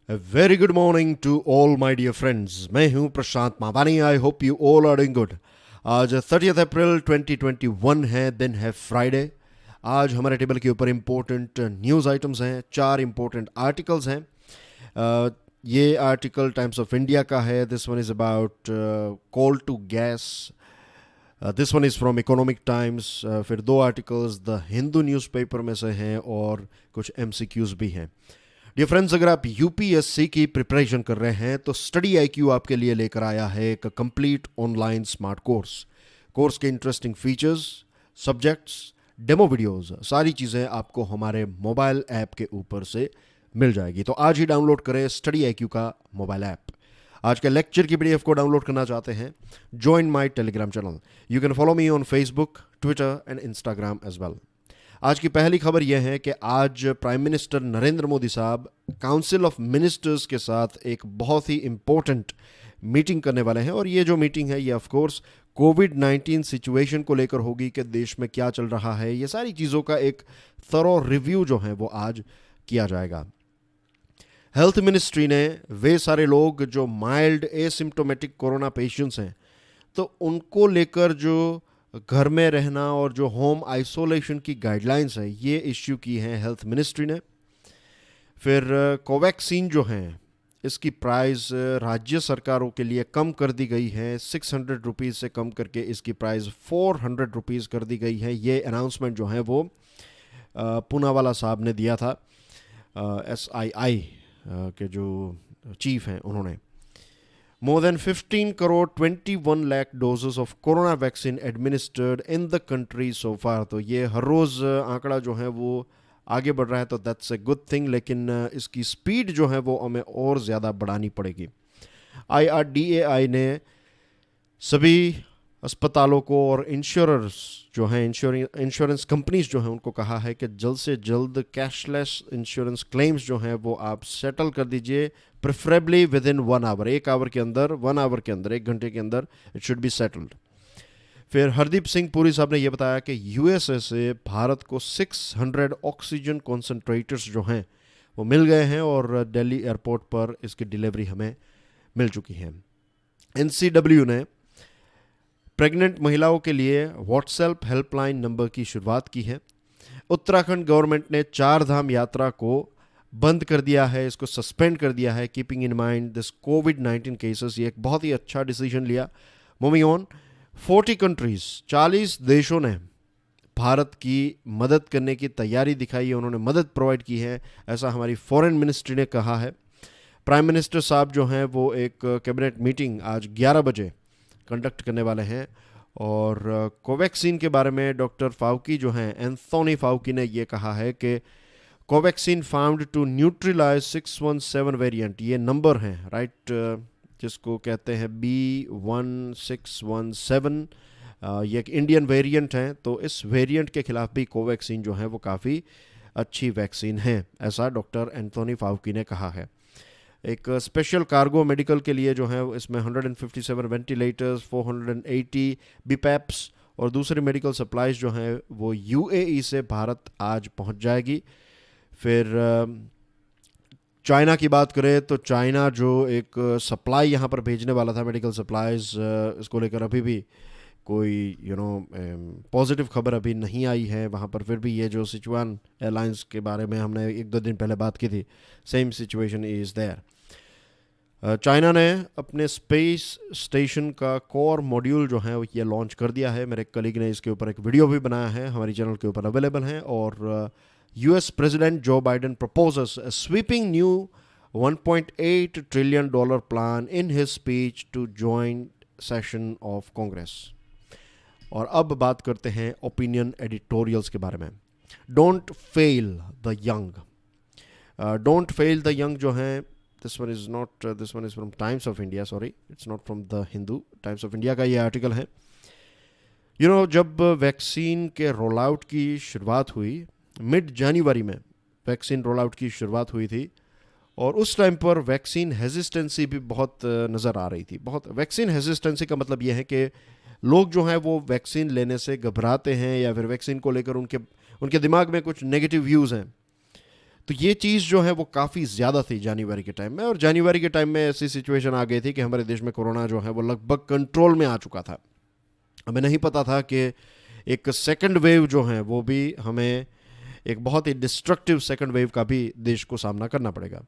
Very good morning to all my dear friends. मैं हूं Prashant Mavani. I hope you all are doing good. आज 30 अप्रैल 2021 है, दिन है फ्राइडे। आज हमारे टेबल के ऊपर इम्पोर्टेंट न्यूज़ आइटम्स हैं, 4 इम्पोर्टेंट आर्टिकल्स हैं। अ, ये आर्टिकल टाइम्स ऑफ इंडिया का है। This one is about coal to gas. This one is from Economic Times. फिर 2 आर्टिकल्स द हिंदू न्यूज़पेपर में से हैं और कुछ एमसीक्यूज़ भी हैं। डियर फ्रेंड्स, अगर आप यूपीएससी की प्रिपरेशन कर रहे हैं तो स्टडी आईक्यू आपके लिए लेकर आया है एक कंप्लीट ऑनलाइन स्मार्ट कोर्स के interesting features, subjects, demo videos, सारी चीज़ें आपको हमारे मोबाइल ऐप के ऊपर से मिल जाएगी। तो आज ही डाउनलोड करें स्टडी आईक्यू का मोबाइल ऐप। आज के लेक्चर की पीडीएफ को डाउनलोड करना चाहते हैं, join my Telegram channel. You can follow me on Facebook, Twitter and Instagram as well. आज की पहली खबर यह है कि आज प्राइम मिनिस्टर नरेंद्र मोदी साहब काउंसिल ऑफ मिनिस्टर्स के साथ एक बहुत ही इम्पोर्टेंट मीटिंग करने वाले हैं। और ये जो मीटिंग है ये ऑफ कोर्स कोविड-19 सिचुएशन को लेकर होगी कि देश में क्या चल रहा है। ये सारी चीज़ों का एक थरो रिव्यू जो है वो आज किया जाएगा। हेल्थ मिनिस्ट्री ने वे सारे लोग जो माइल्ड एसिम्टोमेटिक कोरोना पेशेंट्स हैं तो उनको लेकर जो घर में रहना और जो होम आइसोलेशन की गाइडलाइंस है ये इश्यू की हैं हेल्थ मिनिस्ट्री ने। फिर कोवैक्सीन जो हैं इसकी प्राइस राज्य सरकारों के लिए कम कर दी गई है। 600 रुपीज़ से कम करके इसकी प्राइस 400 रुपीज़ कर दी गई है। ये अनाउंसमेंट जो है वो पूनावाला साहब ने दिया था, SII के जो चीफ हैं उन्होंने। More than 15 crore 21 lakh doses of corona vaccine administered in the country so far। तो ये हर रोज़ आंकड़ा जो है वो आगे बढ़ रहा है, तो दैट्स ए गुड थिंग। लेकिन इसकी स्पीड जो है वो हमें और ज़्यादा बढ़ानी पड़ेगी। IRDAI ने सभी अस्पतालों को और इंश्योरर्स जो हैं, इंश्योरेंस कंपनीज जो हैं, उनको कहा है कि जल्द से जल्द कैशलेस इंश्योरेंस क्लेम्स जो हैं वो आप सेटल कर दीजिए, preferably within 1 hour. 1 hour के अंदर, 1 आवर के अंदर, 1 घंटे के अंदर इट शुड बी सेटल्ड। फिर हरदीप सिंह पुरी साहब ने यह बताया कि यूएसए से भारत को 600 ऑक्सीजन कॉन्सेंट्रेटर्स जो हैं वो मिल गए हैं और दिल्ली एयरपोर्ट पर इसकी डिलीवरी हमें मिल चुकी है। NCW ने प्रेग्नेंट महिलाओं के लिए व्हाट्सएप हेल्पलाइन नंबर की शुरुआत की है। उत्तराखंड गवर्नमेंट ने 4 धाम यात्रा को बंद कर दिया है, इसको सस्पेंड कर दिया है, keeping in mind this covid cases. ये एक बहुत ही अच्छा डिसीजन लिया। मूविंग ऑन, 40 कंट्रीज, 40 देशों ने भारत की मदद करने की तैयारी दिखाई है, उन्होंने मदद प्रोवाइड की है, ऐसा हमारी फॉरेन मिनिस्ट्री ने कहा है। प्राइम मिनिस्टर साहब जो हैं वो एक कैबिनेट मीटिंग आज 11 बजे कंडक्ट करने वाले हैं। और कोवैक्सीन के बारे में डॉक्टर फाउकी जो हैं, एंथोनी फाउकी ने ये कहा है कि Covaxin found to neutralize 617 variant, ये नंबर हैं राइट, जिसको कहते हैं B1617। ये एक इंडियन वेरिएंट है, तो इस वेरिएंट के खिलाफ भी कोवैक्सीन जो है वो काफ़ी अच्छी वैक्सीन है, ऐसा डॉक्टर एंथोनी फाउकी ने कहा है। एक स्पेशल कार्गो मेडिकल के लिए जो है इसमें 157 वेंटिलेटर्स, 480 बीपैप्स और दूसरी मेडिकल सप्लाईज जो हैं वो UAE से भारत आज पहुंच जाएगी। फिर चाइना की बात करें तो चाइना जो एक सप्लाई यहाँ पर भेजने वाला था मेडिकल सप्लाईज, इसको लेकर अभी भी कोई पॉजिटिव खबर अभी नहीं आई है वहाँ पर। फिर भी ये जो सिचुआन एयरलाइंस के बारे में हमने 1-2 दिन पहले बात की थी, same situation is there. China ने अपने स्पेस स्टेशन का कोर मॉड्यूल जो है ये लॉन्च कर दिया है। मेरे कलीग ने इसके ऊपर एक वीडियो भी बनाया है, हमारी चैनल के ऊपर अवेलेबल है। और US president Joe Biden proposes a sweeping new $1.8 trillion plan in his speech to joint session of Congress। और अब बात करते हैं ओपिनियन एडिटोरियल्स के बारे में। Don't fail the young, don't fail the young जो है, this one is not, this one is from times of India, sorry it's not from the Hindu, times of India का ये आर्टिकल है। जब वैक्सीन के रोल आउट की शुरुआत हुई, मिड जनवरी में वैक्सीन रोल आउट की शुरुआत हुई थी, और उस टाइम पर वैक्सीन हेजिस्टेंसी भी बहुत नज़र आ रही थी। बहुत वैक्सीन हेजिस्टेंसी का मतलब यह है कि लोग जो हैं वो वैक्सीन लेने से घबराते हैं या फिर वैक्सीन को लेकर उनके दिमाग में कुछ नेगेटिव व्यूज़ हैं। तो ये चीज़ जो है वो काफ़ी ज़्यादा थी जनवरी के टाइम में, और जनवरी के टाइम में ऐसी सिचुएशन आ गई थी कि हमारे देश में कोरोना जो है वो लगभग कंट्रोल में आ चुका था। हमें नहीं पता था कि एक सेकंड वेव जो है वो भी हमें एक बहुत ही डिस्ट्रक्टिव सेकंड वेव का भी देश को सामना करना पड़ेगा।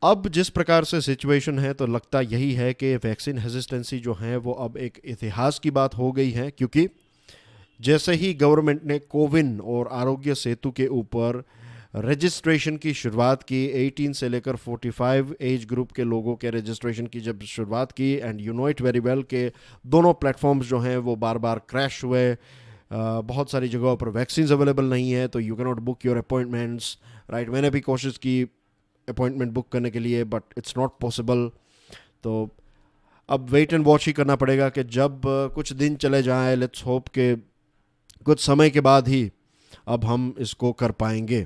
अब जिस प्रकार से सिचुएशन है तो लगता यही है कि वैक्सीन हेजिस्टेंसी जो है वो अब एक इतिहास की बात हो गई है, क्योंकि जैसे ही गवर्नमेंट ने कोविन और आरोग्य सेतु के ऊपर रजिस्ट्रेशन की शुरुआत की, 18 से लेकर 45 एज ग्रुप के लोगों के रजिस्ट्रेशन की जब शुरुआत की, and you know it very well के दोनों प्लेटफॉर्म्स जो हैं वो बार बार क्रैश हुए। बहुत सारी जगहों पर वैक्सीन अवेलेबल नहीं है, तो you can not book your appointments, right. मैंने भी कोशिश की अपॉइंटमेंट बुक करने के लिए, बट इट्स नॉट पॉसिबल। तो अब वेट एंड वॉच ही करना पड़ेगा कि जब कुछ दिन चले जाएं, लेट्स होप के कुछ समय के बाद ही अब हम इसको कर पाएंगे।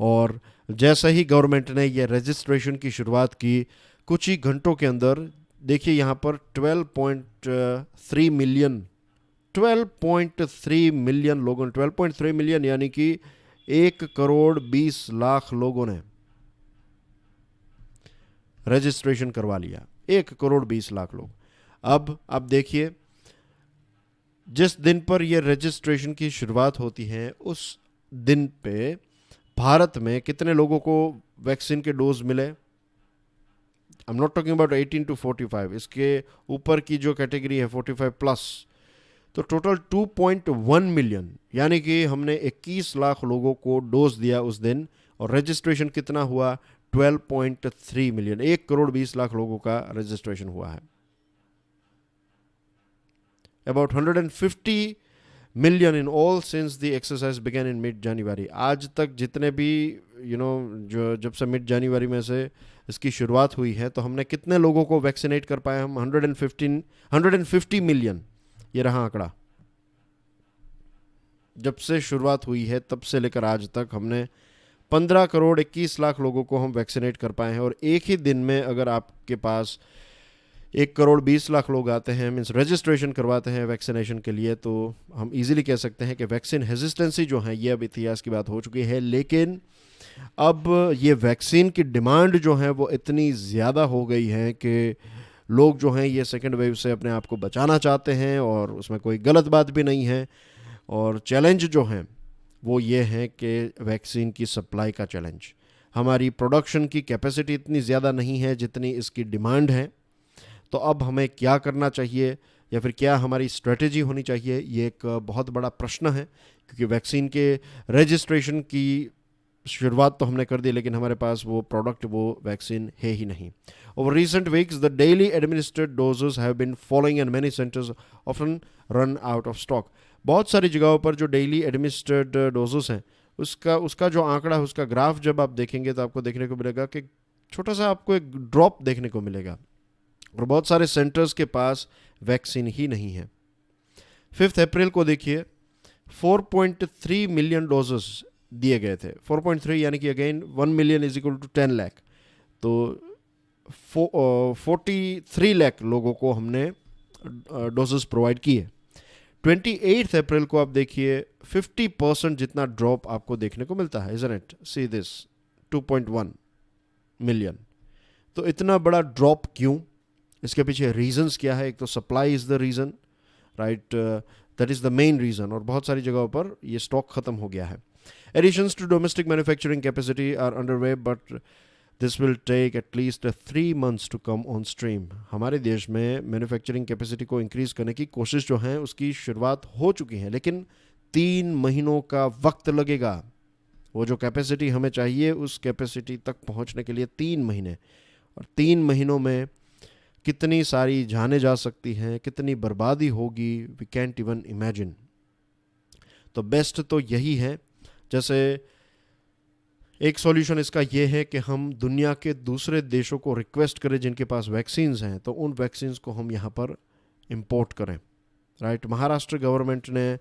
और जैसे ही गवर्नमेंट ने ये रजिस्ट्रेशन की शुरुआत की, कुछ ही घंटों के अंदर देखिए यहाँ पर 12.3 मिलियन 12.3 मिलियन लोगों ने 12.3 मिलियन यानी कि 1,20,00,000 लोगों ने रजिस्ट्रेशन करवा लिया। 1,20,00,000 लोग। अब आप देखिए, जिस दिन पर यह रजिस्ट्रेशन की शुरुआत होती है उस दिन पे भारत में कितने लोगों को वैक्सीन के डोज मिले। I am not talking about 18 to 45, इसके ऊपर की जो कैटेगरी है 45 प्लस, तो टोटल 2.1 मिलियन यानी कि हमने 21 लाख लोगों को डोज दिया उस दिन, और रजिस्ट्रेशन कितना हुआ 12.3 मिलियन, 1,20,00,000 लोगों का रजिस्ट्रेशन हुआ है। About 150 million in all since the exercise began in mid January। आज तक जितने भी जो जब से मिड जनवरी में से इसकी शुरुआत हुई है, तो हमने कितने लोगों को वैक्सीनेट कर पाए हम? 150 मिलियन, ये रहा आंकड़ा। जब से शुरुआत हुई है तब से लेकर आज तक हमने 15,21,00,000 लोगों को हम वैक्सीनेट कर पाए हैं। और एक ही दिन में अगर आपके पास 1,20,00,000 लोग आते हैं, मीन्स रजिस्ट्रेशन करवाते हैं वैक्सीनेशन के लिए, तो हम इजीली कह सकते हैं कि वैक्सीन हेजिस्टेंसी जो है ये अब इतिहास की बात हो चुकी है। लेकिन अब ये वैक्सीन की डिमांड जो है वो इतनी ज़्यादा हो गई है कि लोग जो हैं ये सेकेंड वेव से अपने आप को बचाना चाहते हैं, और उसमें कोई गलत बात भी नहीं है। और चैलेंज जो हैं वो ये है कि वैक्सीन की सप्लाई का चैलेंज। हमारी प्रोडक्शन की कैपेसिटी इतनी ज़्यादा नहीं है जितनी इसकी डिमांड है। तो अब हमें क्या करना चाहिए, या फिर क्या हमारी स्ट्रेटेजी होनी चाहिए, ये एक बहुत बड़ा प्रश्न है। क्योंकि वैक्सीन के रजिस्ट्रेशन की शुरुआत तो हमने कर दी, लेकिन हमारे पास वो प्रोडक्ट, वो वैक्सीन है ही नहीं। Over recent weeks the daily administered doses have been following and many centres often run out of stock. बहुत सारी जगहों पर जो डेली एडमिनिस्ट्रेड डोजेस हैं उसका जो आंकड़ा है, उसका ग्राफ जब आप देखेंगे तो आपको देखने को मिलेगा कि छोटा सा आपको एक ड्रॉप देखने को मिलेगा, और बहुत सारे सेंटर्स के पास वैक्सीन ही नहीं है। 5 अप्रैल को देखिए 4.3 मिलियन डोजेस दिए गए थे। 4.3 यानी कि again 1 million is equal to 10 lakh, तो 43 लाख लोगों को हमने डोजेस प्रोवाइड किए। 28 अप्रैल को आप देखिए 50% जितना ड्रॉप आपको देखने को मिलता है। Isn't it? See this 2.1 million. तो इतना बड़ा ड्रॉप क्यों? इसके पीछे रीजंस क्या है? एक तो supply is the reason, right, that is the main reason, और बहुत सारी जगहों पर ये स्टॉक ख़त्म हो गया है। Additions to domestic manufacturing capacity are under way, but this will take at least 3 months to come on stream. हमारे देश में मैन्युफैक्चरिंग कैपेसिटी को इंक्रीज करने की कोशिश जो है उसकी शुरुआत हो चुकी है, लेकिन 3 महीनों का वक्त लगेगा। वो जो कैपेसिटी हमें चाहिए उस कैपेसिटी तक पहुंचने के लिए 3 महीने, और 3 महीनों में कितनी सारी जानें जा सकती हैं, कितनी बर्बादी होगी, वी कैंट इवन इमेजिन। तो बेस्ट तो यही है, जैसे एक सॉल्यूशन इसका ये है कि हम दुनिया के दूसरे देशों को रिक्वेस्ट करें जिनके पास वैक्सीन्स हैं, तो उन वैक्सीन्स को हम यहाँ पर इंपोर्ट करें, राइट। महाराष्ट्र गवर्नमेंट ने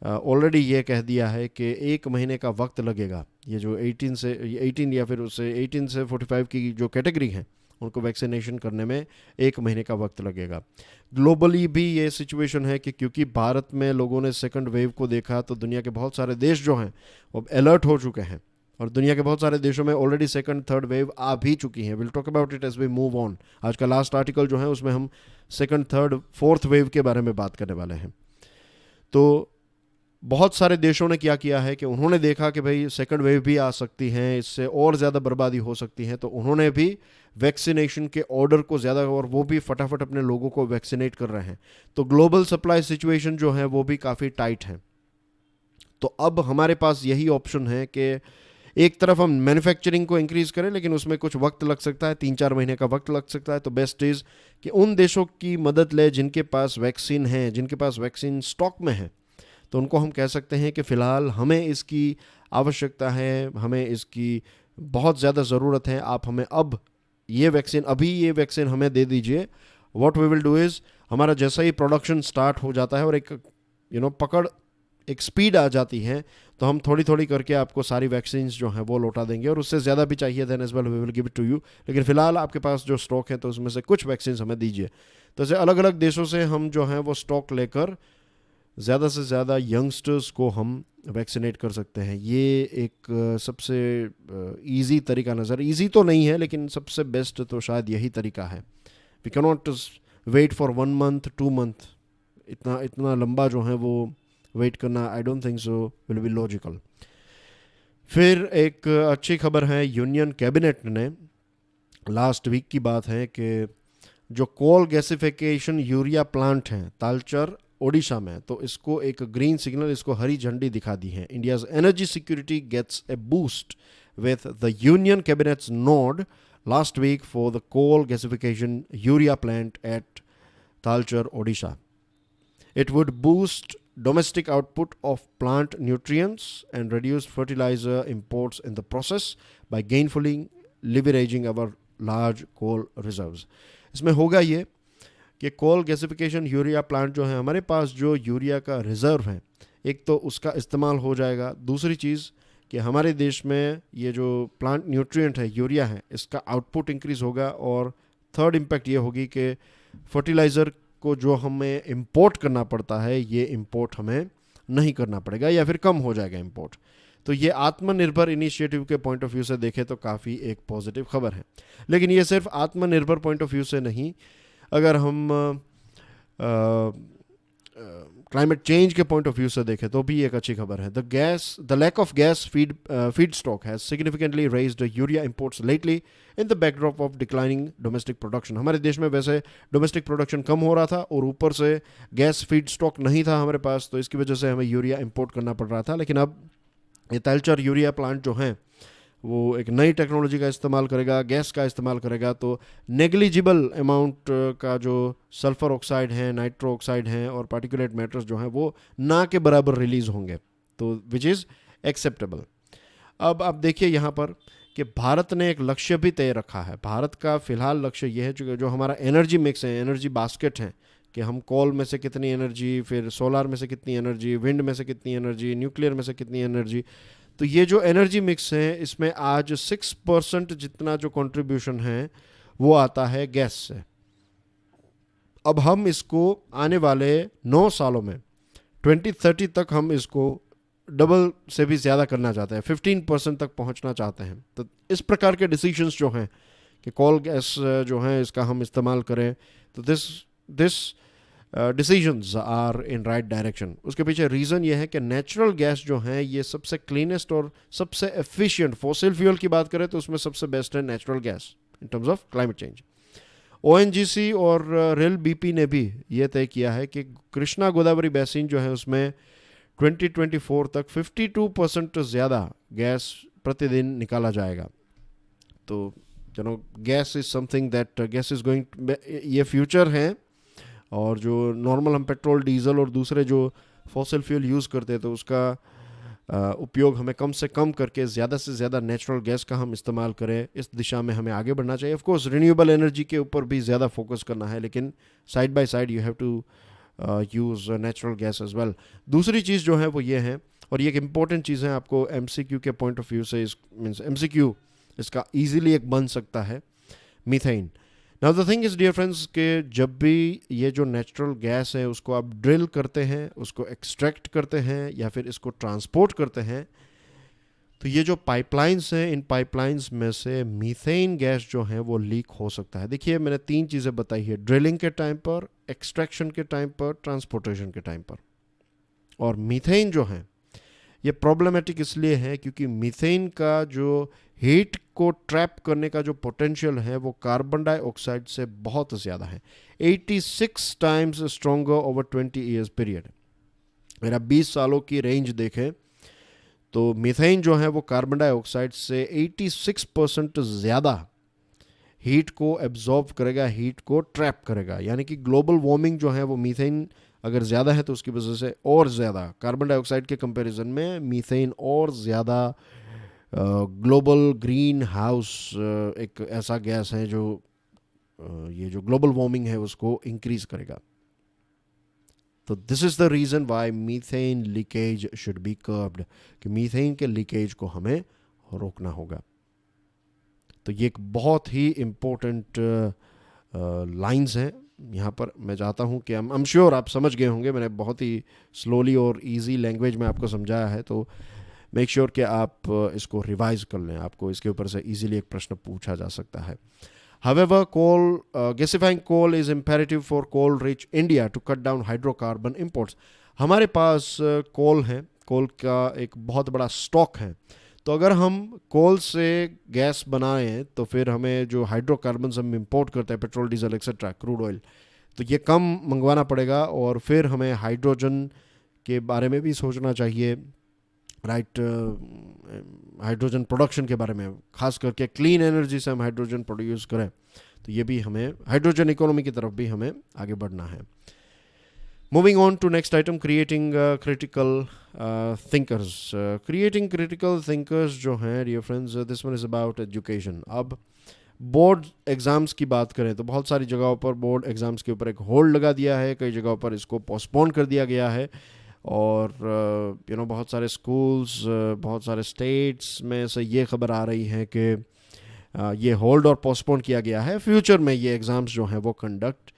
ऑलरेडी ये कह दिया है कि 1 महीने का वक्त लगेगा। ये जो 18 या फिर उससे 18 से 45 की जो कैटेगरी हैं उनको वैक्सीनेशन करने में 1 महीने का वक्त लगेगा। ग्लोबली भी ये सिचुएशन है कि क्योंकि भारत में लोगों ने सेकंड वेव को देखा, तो दुनिया के बहुत सारे देश जो हैं वो अब अलर्ट हो चुके हैं और दुनिया के बहुत सारे देशों में ऑलरेडी सेकंड थर्ड वेव आ भी चुकी हैं. Will talk about it as we move on. आज का लास्ट आर्टिकल जो है उसमें हम सेकंड थर्ड फोर्थ वेव के बारे में बात करने वाले हैं. तो बहुत सारे देशों ने क्या किया है कि उन्होंने देखा कि भाई सेकंड वेव भी आ सकती हैं, इससे और ज़्यादा बर्बादी हो सकती है, तो उन्होंने भी वैक्सीनेशन के ऑर्डर को ज़्यादा, और वो भी फटाफट अपने लोगों को वैक्सीनेट कर रहे हैं. तो ग्लोबल सप्लाई सिचुएशन जो है वो भी काफ़ी टाइट है. तो अब हमारे पास यही ऑप्शन है कि एक तरफ हम मैन्युफैक्चरिंग को इंक्रीज करें, लेकिन उसमें कुछ वक्त लग सकता है, 3-4 महीने का वक्त लग सकता है. तो बेस्ट इज़ कि उन देशों की मदद ले जिनके पास वैक्सीन है, जिनके पास वैक्सीन स्टॉक में है. तो उनको हम कह सकते हैं कि फ़िलहाल हमें इसकी आवश्यकता है, हमें इसकी बहुत ज़्यादा ज़रूरत है. आप हमें अब ये वैक्सीन हमें दे दीजिए. What we will do is, हमारा जैसा ही प्रोडक्शन स्टार्ट हो जाता है और एक पकड़, एक स्पीड आ जाती है, तो हम थोड़ी थोड़ी करके आपको सारी वैक्सीन जो हैं वो लौटा देंगे. और उससे ज़्यादा भी चाहिए then as well we will give it to you. लेकिन फ़िलहाल आपके पास जो स्टॉक है तो उसमें से कुछ वैक्सीन हमें दीजिए. तो ऐसे अलग अलग देशों से हम जो हैं वो स्टॉक लेकर ज़्यादा से ज़्यादा यंगस्टर्स को हम वैक्सीनेट कर सकते हैं. ये एक सबसे ईजी तरीका नज़र, ईजी तो नहीं है लेकिन सबसे बेस्ट तो शायद यही तरीका है. We can not wait for 1 month 2 month. इतना इतना लंबा जो है वो वेट करना I don't think so will be logical. फिर एक अच्छी खबर है, यूनियन कैबिनेट ने, लास्ट वीक की बात है, कि जो कोल गैसिफिकेशन यूरिया प्लांट है तालचर ओडिशा में, तो इसको एक ग्रीन सिग्नल, इसको हरी झंडी दिखा दी है. India's energy security gets a boost with the union cabinet's nod last week for the coal gasification urea plant at Talcher Odisha. It would boost domestic output of plant nutrients and reduce fertilizer imports in the process by gainfully leveraging our large coal reserves. इसमें होगा ये कि कोल gasification urea plant जो है, हमारे पास जो urea का reserve है, एक तो उसका इस्तेमाल हो जाएगा. दूसरी चीज़ कि हमारे देश में ये जो प्लांट न्यूट्रिएंट है, यूरिया है, इसका आउटपुट इंक्रीज़ होगा. और थर्ड इम्पैक्ट ये होगी कि फर्टिलाइज़र को जो हमें इंपोर्ट करना पड़ता है, ये इंपोर्ट हमें नहीं करना पड़ेगा या फिर कम हो जाएगा इंपोर्ट. तो ये आत्मनिर्भर इनिशिएटिव के पॉइंट ऑफ व्यू से देखें तो काफ़ी एक पॉजिटिव खबर है. लेकिन ये सिर्फ आत्मनिर्भर पॉइंट ऑफ व्यू से नहीं, अगर हम क्लाइमेट चेंज के पॉइंट ऑफ व्यू से देखें तो भी एक अच्छी खबर है. The lack of gas feed stock has significantly raised urea imports lately in the backdrop of declining domestic production. हमारे देश में वैसे डोमेस्टिक प्रोडक्शन कम हो रहा था और ऊपर से गैस फीड स्टॉक नहीं था हमारे पास, तो इसकी वजह से हमें यूरिया इंपोर्ट करना पड़ रहा था. लेकिन अब ये तालचर यूरिया प्लांट जो हैं वो एक नई टेक्नोलॉजी का इस्तेमाल करेगा, गैस का इस्तेमाल करेगा, तो नेग्लिजिबल अमाउंट का जो सल्फ़र ऑक्साइड है, नाइट्रो ऑक्साइड हैं और पार्टिकुलेट मैटर्स जो हैं वो ना के बराबर रिलीज़ होंगे, तो विच इज़ एक्सेप्टेबल. अब आप देखिए यहाँ पर कि भारत ने एक लक्ष्य भी तय रखा है. भारत का फ़िलहाल लक्ष्य ये है जो हमारा एनर्जी मिक्स है, एनर्जी बास्केट है, कि हम कोल में से कितनी एनर्जी, फिर सोलार में से कितनी एनर्जी, विंड में से कितनी एनर्जी, न्यूक्लियर में से कितनी एनर्जी. तो ये जो एनर्जी मिक्स है, इसमें आज 6% जितना जो कंट्रीब्यूशन है वो आता है गैस से. अब हम इसको आने वाले 9 सालों में 2030 तक हम इसको डबल से भी ज़्यादा करना चाहते हैं, 15% तक पहुंचना चाहते हैं. तो इस प्रकार के डिसीजंस जो हैं कि कोल गैस जो है इसका हम इस्तेमाल करें, तो this decisions are in right direction. उसके पीछे रीज़न ये है कि नेचुरल गैस जो है ये सबसे क्लीनेस्ट और सबसे एफिशिएंट, फॉसिल फ्यूल की बात करें तो उसमें सबसे बेस्ट है natural gas in terms of climate change. ONGC और रेल BP ने भी ये तय किया है कि कृष्णा गोदावरी बेसिन जो है उसमें 2024 तक 52% ज़्यादा गैस प्रतिदिन निकाला जाएगा. तो gas is something that gas is going, ये फ्यूचर है. और जो नॉर्मल हम पेट्रोल, डीजल और दूसरे जो फॉसिल फ्यूल यूज़ करते हैं, तो उसका उपयोग हमें कम से कम करके ज़्यादा से ज़्यादा नेचुरल गैस का हम इस्तेमाल करें. इस दिशा में हमें आगे बढ़ना चाहिए. ऑफ कोर्स रिन्यूएबल एनर्जी के ऊपर भी ज़्यादा फोकस करना है, लेकिन side by side you have to use natural gas as well. दूसरी चीज़ जो है वो ये है, और ये एक इम्पॉर्टेंट चीज़ है, आपको MCQ के पॉइंट ऑफ व्यू से मीन्स MCQ इसका ईजिली एक बन सकता है, methane. Now the thing is dear friends कि जब भी ये जो नेचुरल गैस है उसको आप ड्रिल करते हैं, उसको एक्सट्रैक्ट करते हैं या फिर इसको ट्रांसपोर्ट करते हैं, तो ये जो पाइपलाइंस हैं, इन पाइपलाइंस में से मीथेन गैस जो है वो लीक हो सकता है। देखिए मैंने 3 चीज़ें बताई है, ड्रिलिंग के टाइम पर, एक्सट्रैक्शन के टाइम पर, ट्रांसपोर्टेशन के टाइम पर। और मीथेन जो है ये प्रॉब्लमेटिक इसलिए है क्योंकि मीथेन का जो हीट को ट्रैप करने का जो पोटेंशियल है वो कार्बन डाइऑक्साइड से बहुत ज़्यादा है, 86 times stronger over 20 years period. अगर आप 20 सालों की रेंज देखें तो मीथेन जो है वो कार्बन डाइऑक्साइड से 86% ज़्यादा हीट को एब्जॉर्ब करेगा, हीट को ट्रैप करेगा। यानी कि ग्लोबल वार्मिंग जो है वो मीथेन अगर ज़्यादा है तो उसकी वजह से और ज़्यादा, कार्बन डाइऑक्साइड के कंपैरिजन में मीथेन और ज़्यादा ग्लोबल ग्रीन हाउस एक ऐसा गैस है जो ये जो ग्लोबल वार्मिंग है उसको इंक्रीज करेगा। तो this is the reason why methane leakage should be curved, कि मीथेन के लीकेज को हमें रोकना होगा। तो ये एक बहुत ही इम्पोर्टेंट लाइंस हैं यहाँ पर। मैं चाहता हूँ कि आई एम श्योर आप समझ गए होंगे, मैंने बहुत ही स्लोली और इजी लैंग्वेज में आपको समझाया है। तो मेक श्योर कि आप इसको रिवाइज कर लें, आपको इसके ऊपर से इजीली एक प्रश्न पूछा जा सकता है। However, gasifying coal is imperative for coal-rich India to cut down hydrocarbon imports. हमारे पास कोल है, कोल का एक बहुत बड़ा स्टॉक है। तो अगर हम कोल से गैस बनाएं तो फिर हमें जो हाइड्रोकार्बन हम इंपोर्ट करते हैं, petrol, diesel etcetera, crude oil, तो ये कम मंगवाना पड़ेगा। और फिर हमें हाइड्रोजन के बारे में भी सोचना चाहिए, राइट, हाइड्रोजन प्रोडक्शन के बारे में, खास करके क्लीन एनर्जी से हम हाइड्रोजन प्रोड्यूस करें। तो ये भी हमें हाइड्रोजन इकोनॉमी की तरफ भी हमें आगे बढ़ना है। Moving on to next item, creating critical thinkers. Creating critical thinkers जो हैं dear friends, this one is about education. अब बोर्ड एग्ज़ाम्स की बात करें तो बहुत सारी जगहों पर बोर्ड एग्ज़ाम्स के ऊपर एक होल्ड लगा दिया है, कई जगहों पर इसको पोस्टपोन कर दिया गया है। और बहुत सारे स्कूल्स, बहुत सारे स्टेट्स में से ये खबर आ रही है कि ये होल्ड और पोस्टपोन किया गया है, फ्यूचर में ये एग्ज़ाम्स जो हैं वो कंडक्ट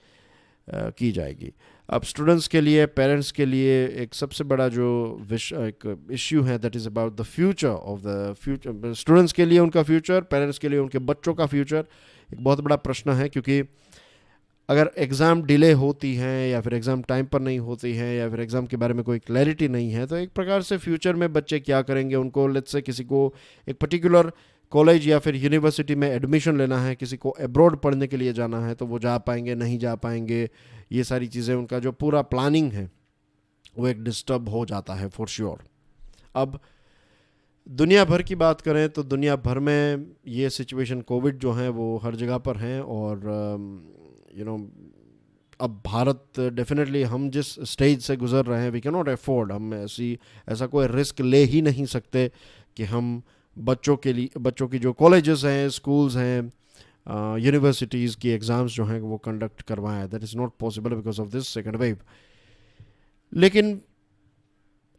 की जाएगी। अब स्टूडेंट्स के लिए, पेरेंट्स के लिए एक सबसे बड़ा जो एक इश्यू है that is about the future of the future. Students के लिए उनका फ्यूचर, पेरेंट्स के लिए उनके बच्चों का फ्यूचर एक बहुत बड़ा प्रश्न है। क्योंकि अगर एग्ज़ाम डिले होती हैं या फिर एग्ज़ाम टाइम पर नहीं होती हैं या फिर एग्ज़ाम के बारे में कोई क्लैरिटी नहीं है, तो एक प्रकार से फ्यूचर में बच्चे क्या करेंगे, उनको लेट्स से किसी को एक पर्टिकुलर कॉलेज या फिर यूनिवर्सिटी में एडमिशन लेना है, किसी को अब्रॉड पढ़ने के लिए जाना है, तो वो जा पाएंगे, नहीं जा पाएंगे, ये सारी चीज़ें, उनका जो पूरा प्लानिंग है वो एक डिस्टर्ब हो जाता है फॉर श्योर। अब दुनिया भर की बात करें तो दुनिया भर में ये सिचुएशन, कोविड जो है वो हर जगह पर हैं। और अब भारत डेफिनेटली, हम जिस स्टेज से गुजर रहे हैं, वी कैन नॉट अफोर्ड, हम ऐसा कोई रिस्क ले ही नहीं सकते कि हम बच्चों की जो कॉलेजेस हैं, स्कूल्स हैं, यूनिवर्सिटीज़ की एग्ज़ाम्स जो हैं वो कंडक्ट करवाएं। That is not possible because of this second wave. लेकिन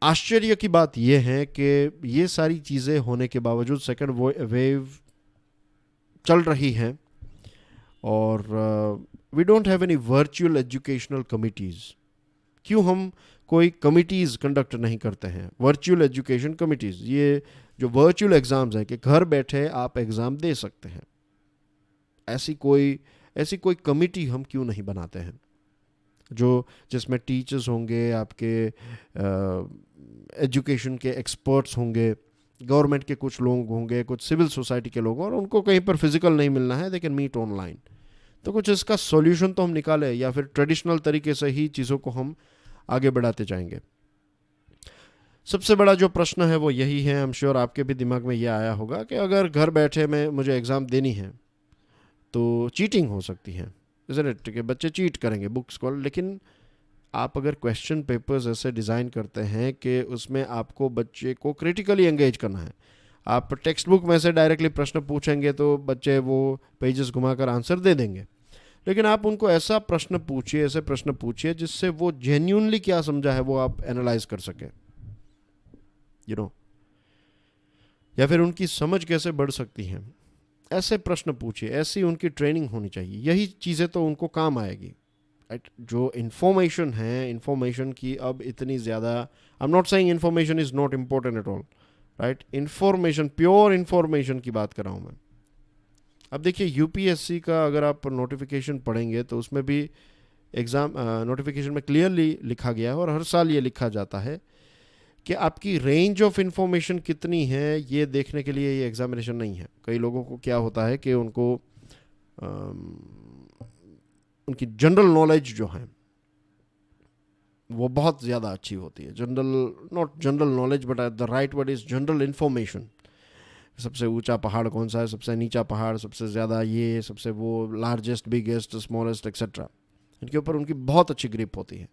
आश्चर्य की बात यह है कि ये सारी चीज़ें होने के बावजूद सेकेंड वेव चल रही है और we don't have any virtual educational committees. क्यों हम कोई कमिटीज़ कंडक्ट नहीं करते हैं, वर्चुअल एजुकेशन कमिटीज़? ये जो वर्चुअल एग्ज़ाम्स हैं कि घर बैठे आप एग्ज़ाम दे सकते हैं, ऐसी कोई कमिटी हम क्यों नहीं बनाते हैं जिसमें टीचर्स होंगे, आपके एजुकेशन के एक्सपर्ट्स होंगे, गवर्नमेंट के कुछ लोग होंगे, कुछ सिविल सोसाइटी के लोग, और उनको कहीं पर फिजिकल नहीं मिलना है, दे कैन मीट ऑनलाइन। तो कुछ इसका सॉल्यूशन तो हम निकालें, या फिर ट्रेडिशनल तरीके से ही चीज़ों को हम आगे बढ़ाते जाएंगे। सबसे बड़ा जो प्रश्न है वो यही है, आई एम श्योर आपके भी दिमाग में ये आया होगा कि अगर घर बैठे में मुझे एग्ज़ाम देनी है तो चीटिंग हो सकती है, इज़न्ट इट, कि बच्चे चीट करेंगे बुक्स को। लेकिन आप अगर क्वेश्चन पेपर्स ऐसे डिज़ाइन करते हैं कि उसमें आपको बच्चे को क्रिटिकली एंगेज करना है, आप टेक्स्ट बुक में से डायरेक्टली प्रश्न पूछेंगे तो बच्चे वो पेजेस घुमाकर आंसर दे देंगे। लेकिन आप उनको ऐसे प्रश्न पूछिए जिससे वो जेन्यूनली क्या समझा है वो आप एनालाइज कर सकें, या फिर उनकी समझ कैसे बढ़ सकती है, ऐसे प्रश्न पूछिए, ऐसी उनकी ट्रेनिंग होनी चाहिए। यही चीज़ें तो उनको काम आएगी। जो इन्फॉर्मेशन है, इन्फॉर्मेशन की अब इतनी ज़्यादा, I am not saying information is not important at all, right, information, pure information की बात कर रहा हूँ मैं। अब देखिए यूपीएससी का अगर आप नोटिफिकेशन पढ़ेंगे तो उसमें भी एग्ज़ाम नोटिफिकेशन में क्लियरली लिखा गया है, और हर साल ये लिखा जाता है कि आपकी रेंज ऑफ इंफॉर्मेशन कितनी है, ये देखने के लिए ये एग्जामिनेशन नहीं है। कई लोगों को क्या होता है कि उनको उनकी जनरल नॉलेज जो है वो बहुत ज़्यादा अच्छी होती है। General, not general knowledge but the right word is general information. सबसे ऊंचा पहाड़ कौन सा है, सबसे नीचा पहाड़, सबसे ज़्यादा ये, सबसे वो, लार्जेस्ट, बिगेस्ट, स्मॉलेस्ट एक्सेट्रा, इनके ऊपर उनकी बहुत अच्छी ग्रिप होती है।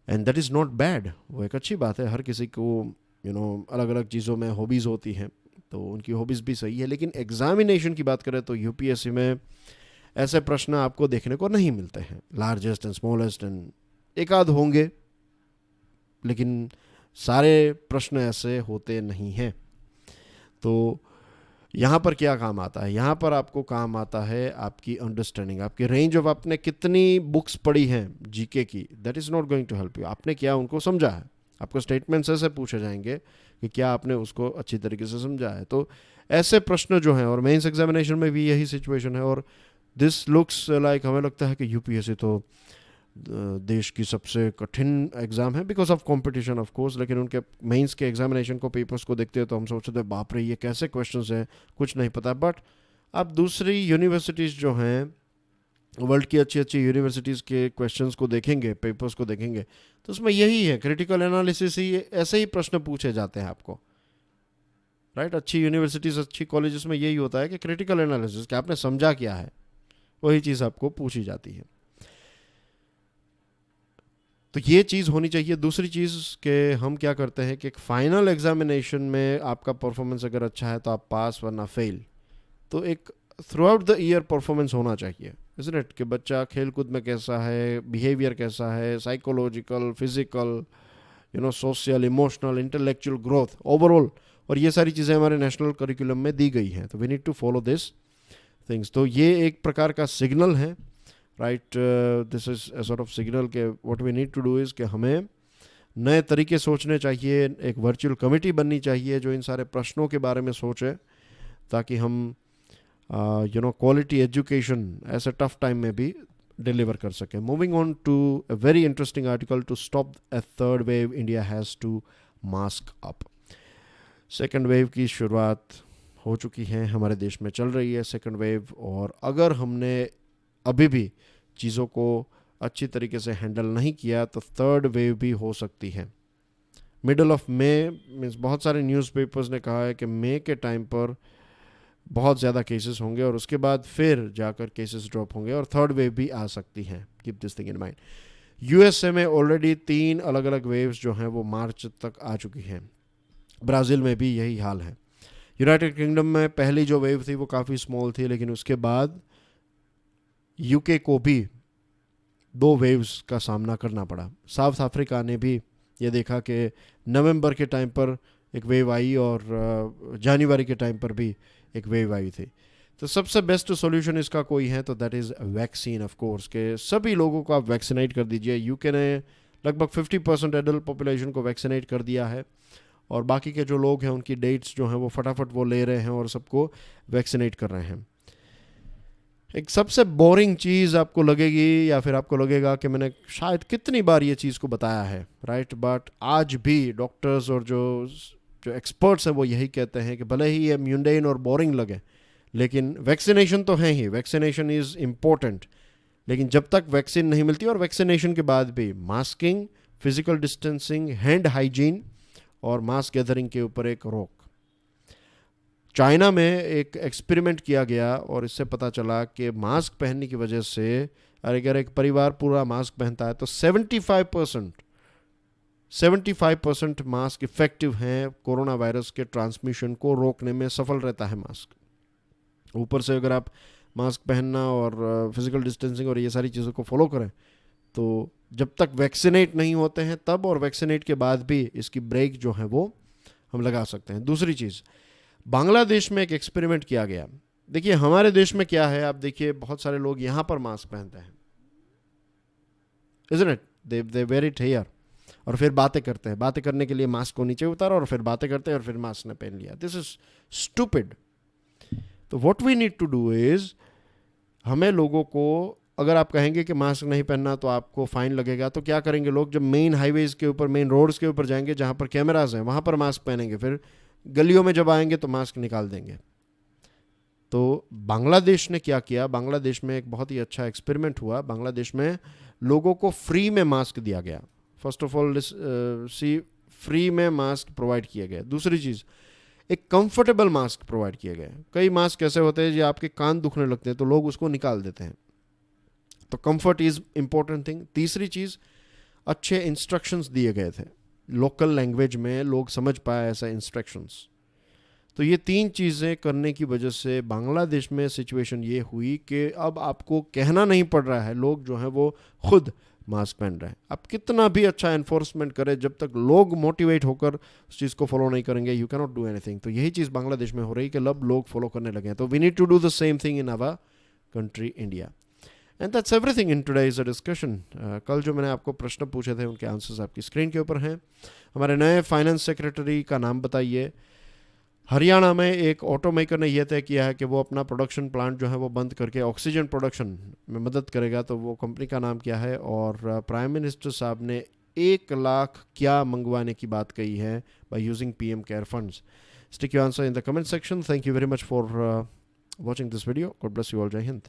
And that is not bad, वो एक अच्छी बात है। हर किसी को अलग अलग चीज़ों में हॉबीज़ होती हैं, तो उनकी हॉबीज़ भी सही है। लेकिन एग्जामिनेशन की बात करें तो यूपीएससी में ऐसे प्रश्न आपको देखने को नहीं मिलते हैं। लार्जेस्ट एंड स्मॉलेस्ट एंड एक आध होंगे, लेकिन सारे प्रश्न ऐसे होते नहीं हैं। तो यहाँ पर क्या काम आता है? यहाँ पर आपको काम आता है आपकी अंडरस्टैंडिंग, आपकी रेंज ऑफ, आपने कितनी बुक्स पढ़ी हैं जीके की, that is not going to help you. आपने क्या उनको समझा है? आपको स्टेटमेंट्स ऐसे पूछे जाएंगे कि क्या आपने उसको अच्छी तरीके से समझा है। तो ऐसे प्रश्न जो हैं, और मेंस एग्जामिनेशन में भी यही सिचुएशन है। और दिस लुक्स लाइक, हमें लगता है कि यूपीएससी तो देश की सबसे कठिन एग्ज़ाम है because of competition of course, लेकिन उनके मेंस के एग्जामिनेशन को, पेपर्स को देखते हैं तो हम सोचते हैं बाप रे ये कैसे क्वेश्चंस हैं, कुछ नहीं पता। बट आप दूसरी यूनिवर्सिटीज़ जो हैं, वर्ल्ड की अच्छी अच्छी यूनिवर्सिटीज़ के क्वेश्चंस को देखेंगे, पेपर्स को देखेंगे, तो उसमें यही है, क्रिटिकल एनालिसिस ही, ऐसे ही प्रश्न पूछे जाते हैं आपको, राइट। अच्छी यूनिवर्सिटीज़, अच्छी कॉलेजेस में यही होता है कि क्रिटिकल एनालिसिस, कि आपने समझा क्या है, वही चीज़ आपको पूछी जाती है। तो ये चीज़ होनी चाहिए। दूसरी चीज़ के हम क्या करते हैं कि एक फाइनल एग्जामिनेशन में आपका परफॉर्मेंस अगर अच्छा है तो आप पास वरना फेल। तो एक through out the year performance होना चाहिए, इज़न्ट इट, कि बच्चा खेलकूद में कैसा है, बिहेवियर कैसा है, psychological, physical, social, emotional, intellectual growth overall, और ये सारी चीज़ें हमारे नेशनल करिकुलम में दी गई हैं। तो we need to follow this things. तो ये एक प्रकार का सिग्नल है, right, this is a sort of signal के what we need to do is कि हमें नए तरीके सोचने चाहिए। एक वर्चुअल कमेटी बननी चाहिए जो इन सारे प्रश्नों के बारे में सोचे, ताकि हम क्वालिटी एजुकेशन ऐसे टफ टाइम में भी डिलीवर कर सकें। Moving on to a very interesting article, to stop a third wave India has to mask up. Second wave की शुरुआत हो चुकी है, हमारे देश में चल रही है सेकेंड वेव, और अगर हमने अभी भी चीज़ों को अच्छी तरीके से हैंडल नहीं किया तो थर्ड वेव भी हो सकती है। मिडल ऑफ मई, मीन्स बहुत सारे न्यूज़पेपर्स ने कहा है कि मई के टाइम पर बहुत ज़्यादा केसेस होंगे, और उसके बाद फिर जाकर केसेस ड्रॉप होंगे, और थर्ड वेव भी आ सकती है। Keep this thing in mind. USA में ऑलरेडी 3 अलग अलग वेव्स जो हैं वो मार्च तक आ चुकी हैं। ब्राज़ील में भी यही हाल है। यूनाइटेड किंगडम में पहली जो वेव थी वो काफ़ी स्मॉल थी, लेकिन उसके बाद यूके को भी 2 वेव्स का सामना करना पड़ा। साउथ अफ्रीका ने भी ये देखा कि नवंबर के टाइम पर एक वेव आई, और जनवरी के टाइम पर भी एक वेव आई थी। तो सबसे बेस्ट सॉल्यूशन इसका कोई है तो that is vaccine of course, के सभी लोगों को आप वैक्सीनेट कर दीजिए। यूके ने लगभग 50% एडल्ट पॉपुलेशन को वैक्सीनेट कर दिया है, और बाकी के जो लोग हैं उनकी डेट्स जो हैं वो फटाफट वो ले रहे हैं और सबको वैक्सीनेट कर रहे हैं। एक सबसे बोरिंग चीज़ आपको लगेगी, या फिर आपको लगेगा कि मैंने शायद कितनी बार ये चीज़ को बताया है, राइट, बट आज भी डॉक्टर्स और जो एक्सपर्ट्स हैं वो यही कहते हैं कि भले ही ये म्यूंडेन और बोरिंग लगे, लेकिन वैक्सीनेशन तो है ही, वैक्सीनेशन इज़ इम्पोर्टेंट। लेकिन जब तक वैक्सीन नहीं मिलती, और वैक्सीनेशन के बाद भी masking, physical distancing, hand hygiene और मास गैदरिंग के ऊपर एक रोक। चाइना में एक एक्सपेरिमेंट किया गया, और इससे पता चला कि मास्क पहनने की वजह से, अगर एक परिवार पूरा मास्क पहनता है तो 75% मास्क इफेक्टिव हैं कोरोना वायरस के ट्रांसमिशन को रोकने में, सफल रहता है मास्क। ऊपर से अगर आप मास्क पहनना और फिजिकल डिस्टेंसिंग और ये सारी चीज़ों को फॉलो करें, तो जब तक वैक्सीनेट नहीं होते हैं तब, और वैक्सीनेट के बाद भी इसकी ब्रेक जो है वो हम लगा सकते हैं। दूसरी चीज़, बांग्लादेश में एक एक्सपेरिमेंट किया गया। देखिए हमारे देश में क्या है, आप देखिए बहुत सारे लोग यहाँ पर मास्क पहनते हैं, isn't it, they wear it here, और फिर बातें करते हैं, बातें करने के लिए मास्क को नीचे उतारा और फिर बातें करते हैं और फिर मास्क ने पहन लिया. This is stupid. तो what we need to do is, हमें लोगों को, अगर आप कहेंगे कि मास्क नहीं पहनना तो आपको फाइन लगेगा, तो क्या करेंगे लोग, जब मेन हाईवेज के ऊपर, मेन रोड्स के ऊपर जाएंगे जहां पर कैमराज हैं, वहां पर मास्क पहनेंगे, फिर गलियों में जब आएंगे तो मास्क निकाल देंगे. तो बांग्लादेश ने क्या किया, बांग्लादेश में एक बहुत ही अच्छा एक्सपेरिमेंट हुआ. बांग्लादेश में लोगों को फ्री में मास्क दिया गया. फर्स्ट ऑफ ऑल फ्री में मास्क प्रोवाइड किए गए. दूसरी चीज़, एक कंफर्टेबल मास्क प्रोवाइड किए गए. कई मास्क ऐसे होते हैं जो आपके कान दुखने लगते हैं तो लोग उसको निकाल देते हैं. तो कंफर्ट इज़ इंपॉर्टेंट थिंग. तीसरी चीज़, अच्छे इंस्ट्रक्शंस दिए गए थे, लोकल लैंग्वेज में लोग समझ पाए ऐसा इंस्ट्रक्शंस. तो ये 3 चीज़ें करने की वजह से बांग्लादेश में सिचुएशन ये हुई कि अब आपको कहना नहीं पड़ रहा है, लोग जो हैं वो खुद मास्क पहन रहे हैं. आप कितना भी अच्छा एनफोर्समेंट करें, जब तक लोग मोटिवेट होकर उस चीज़ को फॉलो नहीं करेंगे, you can not do anything. तो यही चीज़ बांग्लादेश में हो रही है कि अब लोग फॉलो करने लगे हैं. तो we need to do the same thing in our country India. And that's everything in today's discussion. कल जो मैंने आपको प्रश्न पूछे थे उनके आंसर्स आपकी स्क्रीन के ऊपर हैं. हमारे नए फाइनेंस सेक्रेटरी का नाम बताइए. हरियाणा में एक ऑटोमेकर ने यह तय किया है कि वो अपना प्रोडक्शन प्लांट जो है वो बंद करके ऑक्सीजन प्रोडक्शन में मदद करेगा. तो वो कंपनी का नाम क्या है, और प्राइम मिनिस्टर साहब ने 1 लाख क्या मंगवाने की बात कही है by using PM care funds. Stick your answer in the comment section. Thank you very much for watching this video. God bless you all. जय हिंद.